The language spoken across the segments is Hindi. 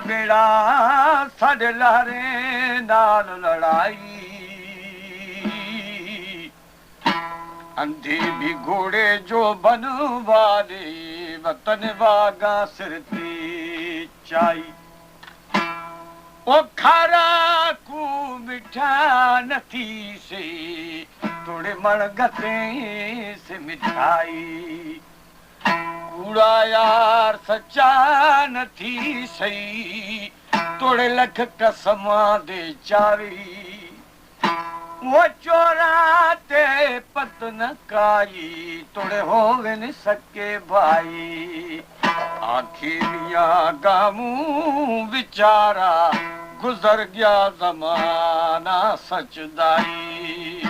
बेड़ा साढ़े लहरे नाल लड़ाई अंधी भी घोड़े जो बनवाले वतन वागा सिरती चाई ओ खारा को मिठा नथी से थोड़े मणगते से मिठाई कूड़ा यार सच्चा नथी सही थोड़े लख कसमा दे चावी वो चोरा ते पत न काई तोड़े होवे न सके भाई आखिरिया गामू बिचारा गुजर गया जमाना सचदाई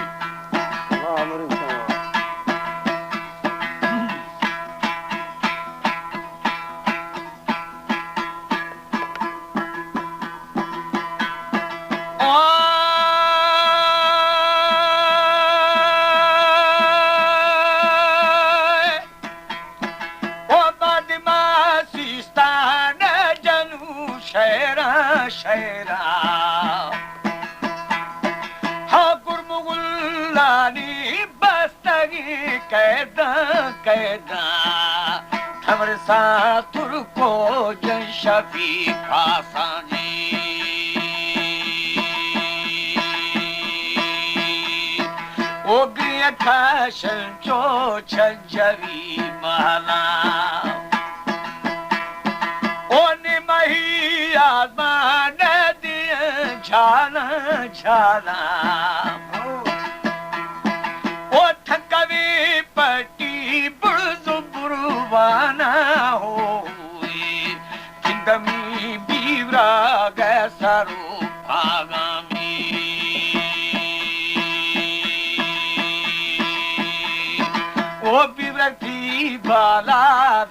शेरा हाँ गुरमुगुल्लानी बस्तगी कैदा कैदा खबर सा तुरको जन शफी खासानी ओग्रिय खाशन चो छजवी माला आसमान दिया झाला झाला ओ थकवी पट्टी बुर्ज बुरवाना हो जिंदमी बीवरा गैसरो भागामी ओ बीवरा की बाला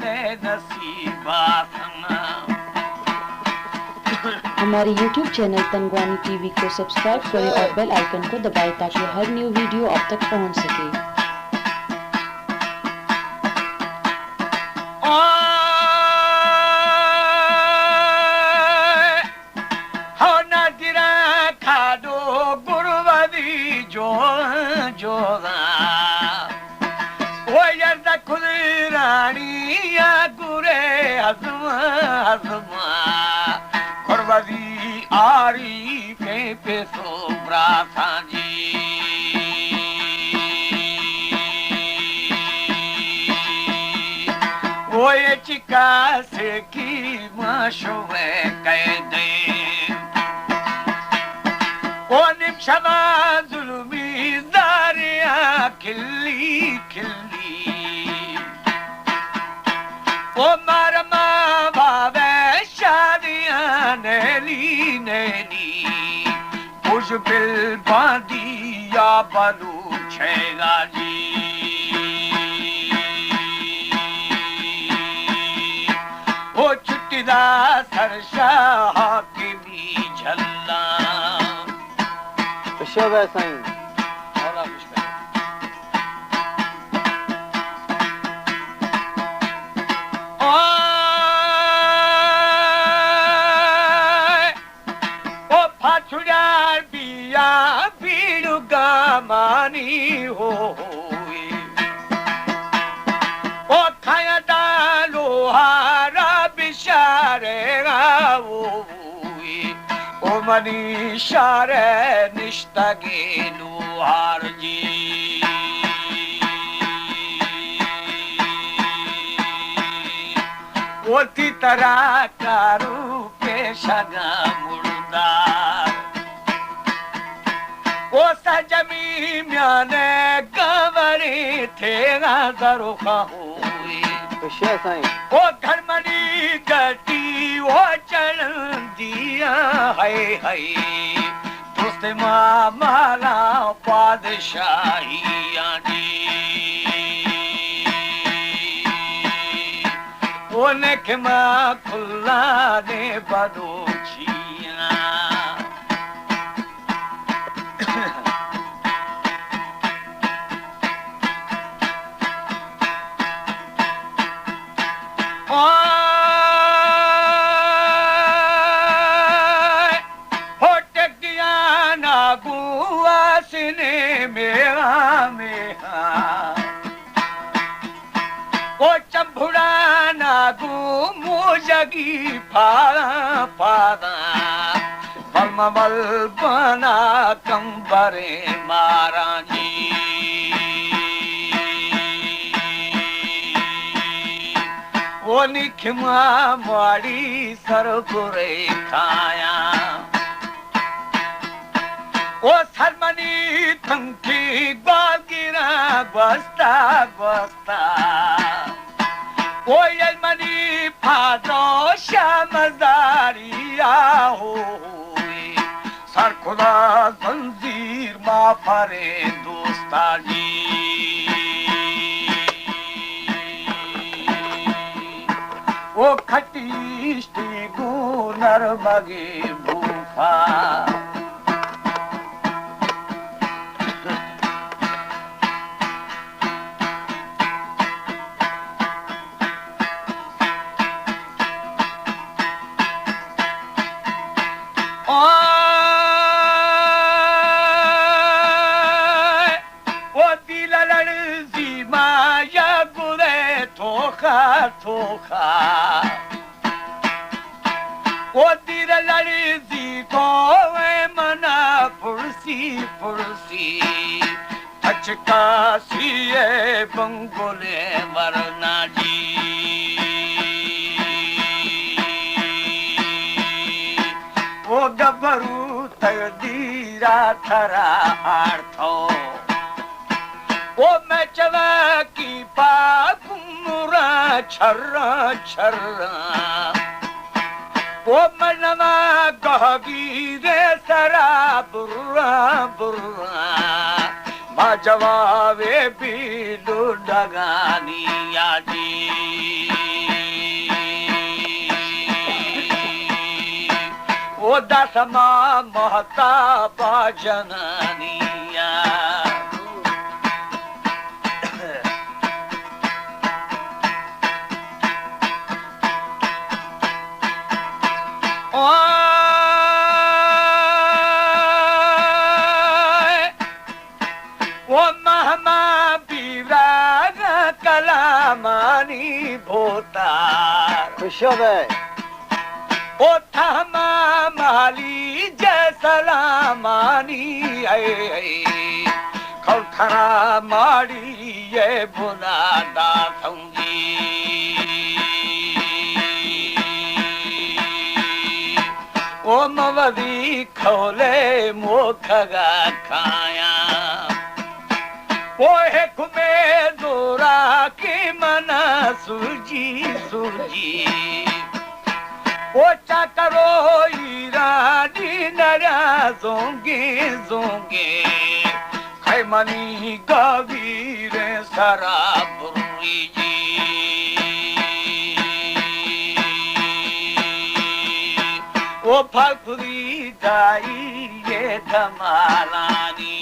दे नसीबा हमारे YouTube चैनल तंगवानी टीवी को सब्सक्राइब करें और बेल आइकन को दबाएं ताकि हर न्यू वीडियो आप तक पहुंच सके। हो नदिरा खादो गुरुवदी जो जोदा वो यर्द खुदरानी या गुरे हज़मा हज़मा खुरवदी आरी पे पेसो ब्राथा जी वो ये चिका से की माशुवे कैदे वो निमशमा जुल्मी दारिया खिल्ली खिल्ली वो मरमा भावे शादियां नैली नैली मुझ बिल बांधी या बनू छेगा जी वो छुट्टीदा सरशाह की भी झल्ला शब साईं मानी हो ओ खाया डालो हारा बिशारेगा वो ओ मनी शारे निष्ठगे लोहार जी वो ती तरह कारू पेशगा मुर्दा वो सजमी म्याने गवरी थे दरुखा हुई वो घर मनी गटी वो चल दिया है दोस्त माला पादशाही आनी वो नेकमा खुल्ला ने बदोचिया सीने मेरा मेहा ओ चंबुड़ा नागू मुजगी फाड़ा फाड़ा बलमबल बना कंबरे मारा जी वो निखमा माड़ी सरपुरे खाया ओ सरमनी थंकी बागिरा बस्ता बस्ता ओ यलमनी फादो शामदारिया हो सर खुदा जंजीर मा फरे दोस्तानी ओ खटीष्टी गुनर बगे भूफा थोखा ओ दिल लड़जी को मना फुर्सी फुर्सी अचका सीए बंगोले वरना जी वो गबरू तकदीरा थरा आर्थो ओ मैं चवा की पाकुमुरा छर्रा छर्रा ओ मनवा गहबीरे सरा बुर्रा बुर्रा मा जवावे बीलू डगानी याजी ओ दसमा महता बाजननिया वो महमा बीराग कलामानी भोतार खुशबे ओ थमा माली जसलामानी खौखरा माड़ी ये बुनादा थंगी ओ मवदी खोले मोखगा खाया ओ एक में दोरा की मना सूजी सूजी ओ चाकरो ईरानी नरा जोंगे जोंगे खैमनी गवीर सरा बुरी जी ओ फलफुरी दाई ये धमालानी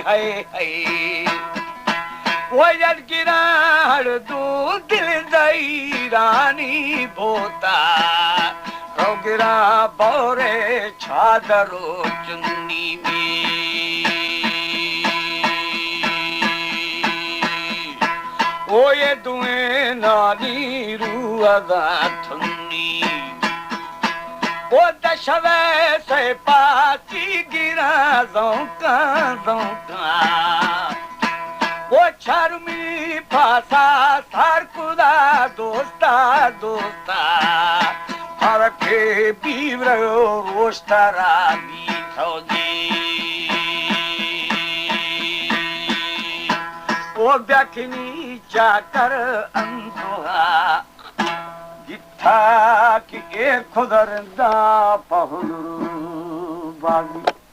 है वो यदगिरार दो दिल दई रानी बोता रोगिरा बोरे छादरो चुन्नी में वो ये दुए नानी रुआदा थुन्नी वो दशवे से पासी गिरा जोंका जोंका वो शर्मी फासा सारकुदा दोस्ता दोस्ता हरके बीव्र रोस्तारा बीथोगी वो व्याखिनी जाकर अंधोहा जिथा कि एक खुदर दा पहुलू बागी